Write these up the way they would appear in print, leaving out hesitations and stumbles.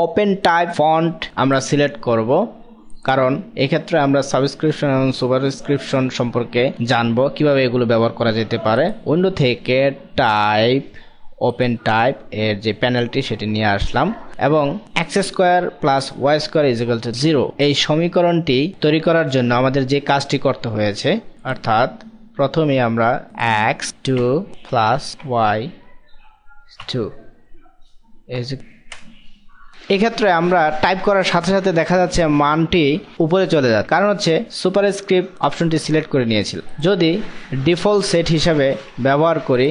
Open type font আমরা select করব, কারণ এক্ষেত্রে আমরা সাবস্ক্রিপশন এবং সুপারস্ক্রিপশন সম্পর্কে জানবো, কিভাবে এগুলো ব্যবহার করা যেতে পারে। উইন্ডো থেকে টাইপ ওপেন টাইপ এর যে প্যানেলটি সেটি নিয়ে আসলাম এবং X square plus Y square is equal to 0 এই সমীকরণটি তৈরি করার জন্য আমাদের যে কাজটি করতে হয়েছে, অর্থাৎ প্রথমে আমরা x2 প্লাস y2 এক্ষেত্রে আমরা টাইপ করার সাথে সাথে দেখা যাচ্ছে মানটি উপরে চলে যায়, কারণ হচ্ছে সুপারস্ক্রিপ্ট অপশনটি সিলেক্ট করে নিয়েছিল। যদি ডিফল্ট সেট হিসাবে ব্যবহার করি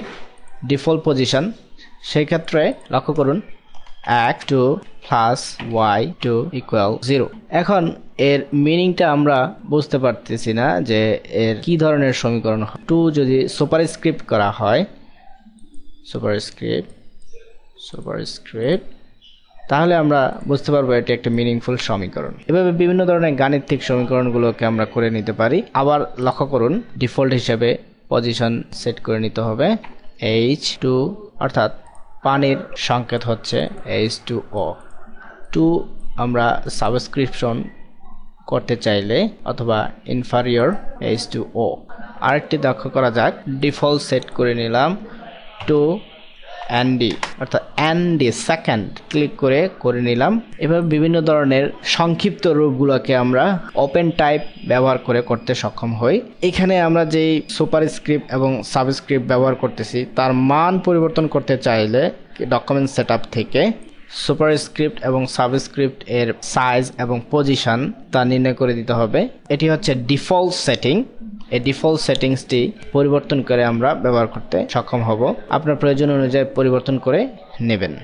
ডিফল্ট পজিশন, সেই ক্ষেত্রে লক্ষ্য করুন x2 প্লাস y2 ইকুয়াল 0। এখন এর মিনিংটা আমরা বুঝতে পারতেছি না যে এর কি ধরনের সমীকরণ। 2 যদি সুপারস্ক্রিপ্ট করা হয়, সুপারস্ক্রিপ্ট, তাহলে আমরা বুঝতে পারবো এটি একটা মিনিংফুল সমীকরণ। এভাবে বিভিন্ন ধরনের গাণিতিক সমীকরণগুলোকে আমরা করে নিতে পারি। আবার লক্ষ্য করুন ডিফল্ট হিসেবে পজিশন সেট করে নিতে হবে H2, অর্থাৎ পানির সংকেত হচ্ছে H2O। 2 আমরা সাবস্ক্রিপশন করতে চাইলে অথবা ইনফারিয়র H2O। আরেকটি লক্ষ্য করা যাক, ডিফল্ট সেট করে নিলাম 2 ND, অর্থাৎ ND সেকেন্ড ক্লিক করে নিলাম। এভাবে বিভিন্ন ধরনের সংক্ষিপ্ত রূপগুলোকে আমরা ওপেন টাইপ ব্যবহার করে করতে সক্ষম হই। এখানে আমরা যেই সুপারস্ক্রিপ্ট এবং সাবস্ক্রিপ্ট ব্যবহার করতেছি তার মান পরিবর্তন করতে চাইলে ডকুমেন্ট সেটআপ থেকে সুপারস্ক্রিপ্ট এবং সাবস্ক্রিপ্ট এর সাইজ এবং পজিশন তা নির্ণয় করে দিতে হবে। এটি হচ্ছে ডিফল্ট সেটিং। এই ডিফল্ট সেটিংসটি পরিবর্তন করে আমরা ব্যবহার করতে সক্ষম হব। আপনার প্রয়োজন অনুযায়ী পরিবর্তন করে নেবেন।